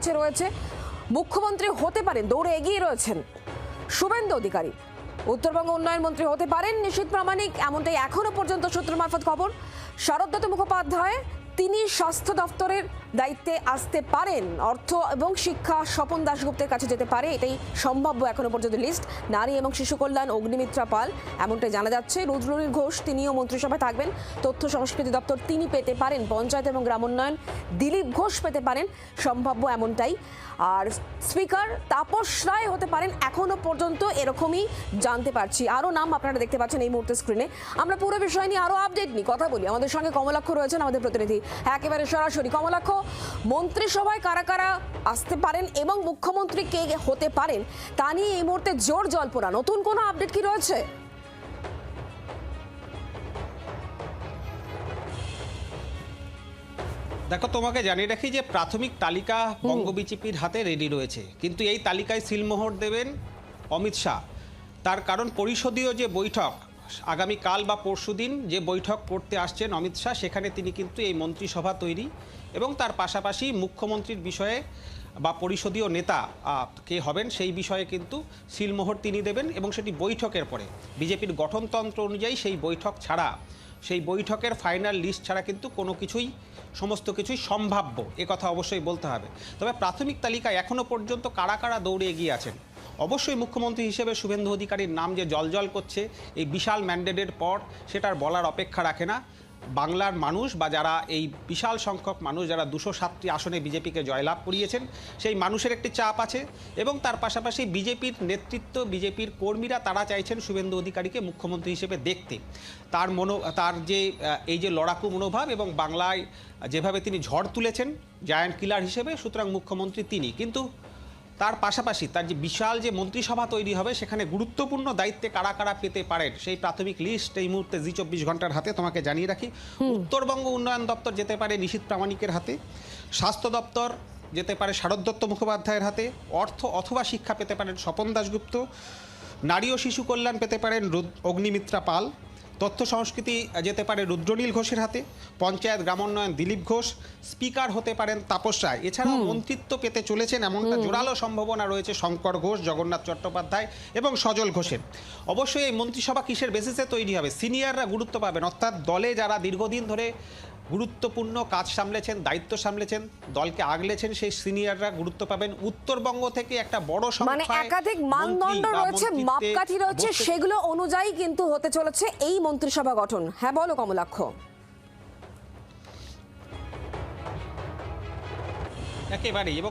কাছে রয়েছে। মুখ্যমন্ত্রী হতে পারেন, দৌড়ে এগিয়ে রয়েছেন শুভেন্দু অধিকারী। উত্তরবঙ্গ উন্নয়ন মন্ত্রী হতে পারেন নিশীথ প্রামাণিক, এমনটাই এখনো পর্যন্ত সূত্র মারফত খবর। শরৎ দত্ত মুখোপাধ্যায় তিনি স্বাস্থ্য দপ্তরের দায়িত্বে আসতে পারেন, অর্থ এবং শিক্ষা স্বপন দাশগুপ্তের কাছে যেতে পারে, এটাই সম্ভাব্য এখনো পর্যন্ত লিস্ট। নারী এবং শিশু কল্যাণ অগ্নিমিত্রা পাল, এমনটাই জানা যাচ্ছে। রুদ্রনীল ঘোষ তিনিও মন্ত্রিসভায় থাকবেন। তথ্য সংস্কৃতি দপ্তর তিনি পেতে পারেন। পঞ্চায়েত এবং গ্রামোন্নয়ন দিলীপ ঘোষ পেতে পারেন, সম্ভাব্য এমনটাই। আর স্পিকার তাপস রায় হতে পারেন, এখনো পর্যন্ত এরকমই জানতে পারছি। আরও নাম আপনারা দেখতে পাচ্ছেন এই মুহূর্তে স্ক্রিনে। আমরা পুরো বিষয় নিয়ে আরও আপডেট নিয়ে কথা বলি। আমাদের সঙ্গে কমলাক্ষ রয়েছেন, আমাদের প্রতিনিধি। একেবারে সরাসরি কমলাক্ষ, মন্ত্রিসভায় কারা কারা আসতে পারেন এবং মুখ্যমন্ত্রী কে হতে পারেন তা নিয়ে এই মুহূর্তে জোর জল্পনা, নতুন কোনো আপডেট কি রয়েছে? দেখো, তোমাকে জানিয়ে রাখি যে প্রাথমিক তালিকা বঙ্গ বিজেপির হাতে রেডি রয়েছে, কিন্তু এই তালিকায় সিলমোহর দেবেন অমিত শাহ। তার কারণ পরিষদীয় যে বৈঠক আগামীকাল বা পরশুদিন যে বৈঠক করতে আসছেন অমিত শাহ, সেখানে তিনি কিন্তু এই মন্ত্রিসভা তৈরি এবং তার পাশাপাশি মুখ্যমন্ত্রীর বিষয়ে বা পরিষদীয় নেতা কে হবেন সেই বিষয়ে কিন্তু সিলমোহর তিনি দেবেন, এবং সেটি বৈঠকের পরে বিজেপির গঠনতন্ত্র অনুযায়ী সেই বৈঠক ছাড়া, সেই বৈঠকের ফাইনাল লিস্ট ছাড়া কিন্তু কোনো কিছুই, সমস্ত কিছুই সম্ভাব্য, এ কথা অবশ্যই বলতে হবে। তবে প্রাথমিক তালিকায় এখনও পর্যন্ত কারা কারা দৌড়ে এগিয়ে আছেন, অবশ্যই মুখ্যমন্ত্রী হিসেবে শুভেন্দু অধিকারীর নাম যে জলজল করছে এই বিশাল ম্যান্ডেটের পর, সেটার বলার অপেক্ষা রাখে না। বাংলার মানুষ বা যারা এই বিশাল সংখ্যক মানুষ যারা 207টি আসনে বিজেপিকে জয়লাভ করিয়েছেন, সেই মানুষের একটি চাপ আছে, এবং তার পাশাপাশি বিজেপির নেতৃত্ব, বিজেপির কর্মীরা তারা চাইছেন শুভেন্দু অধিকারীকে মুখ্যমন্ত্রী হিসেবে দেখতে। তার যে এই যে লড়াকু মনোভাব এবং বাংলায় যেভাবে তিনি ঝড় তুলেছেন জায়ান্ট কিলার হিসেবে, সুতরাং মুখ্যমন্ত্রী তিনি। কিন্তু তার পাশাপাশি তার যে বিশাল যে মন্ত্রিসভা তৈরি হবে, সেখানে গুরুত্বপূর্ণ দায়িত্বে কারা কারা পেতে পারেন সেই প্রাথমিক লিস্ট এই মুহূর্তে জি 24 ঘন্টার হাতে। তোমাকে জানিয়ে রাখি, উত্তরবঙ্গ উন্নয়ন দপ্তর যেতে পারে নিশীথ প্রামাণিকের হাতে, স্বাস্থ্য দপ্তর যেতে পারে শরৎ দত্ত মুখোপাধ্যায়ের হাতে, অর্থ অথবা শিক্ষা পেতে পারেন স্বপন দাশগুপ্ত, নারী ও শিশু কল্যাণ পেতে পারেন অগ্নিমিত্রা পাল, তথ্য সংস্কৃতি যেতে পারে রুদ্রনীল ঘোষের হাতে, পঞ্চায়েত গ্রামোন্নয়ন দিলীপ ঘোষ, স্পিকার হতে পারেন তাপস রায়। এছাড়াও মন্ত্রিত্ব পেতে চলেছেন এমনটা জোরালো সম্ভাবনা রয়েছে শঙ্কর ঘোষ, জগন্নাথ চট্টোপাধ্যায় এবং সজল ঘোষের। অবশ্যই এই মন্ত্রিসভা কিসের বেসিসে তৈরি হবে, সিনিয়ররা গুরুত্ব পাবেন, অর্থাৎ দলে যারা দীর্ঘদিন ধরে গুরুত্বপূর্ণ কাজ সামলেছেন, দায়িত্ব সামলেছেন, দলকে আগলেছেন, সেই সিনিয়ররা গুরুত্ব পাবেন। উত্তরবঙ্গ থেকে একটা বড় মানে একাধিক মানদণ্ড রয়েছে, মাপকাঠি রয়েছে, সেগুলো অনুযায়ী কিন্তু হতে চলেছে এই মন্ত্রিসভা গঠন। হ্যাঁ বলো কমলাক্ষ। একেবারেই।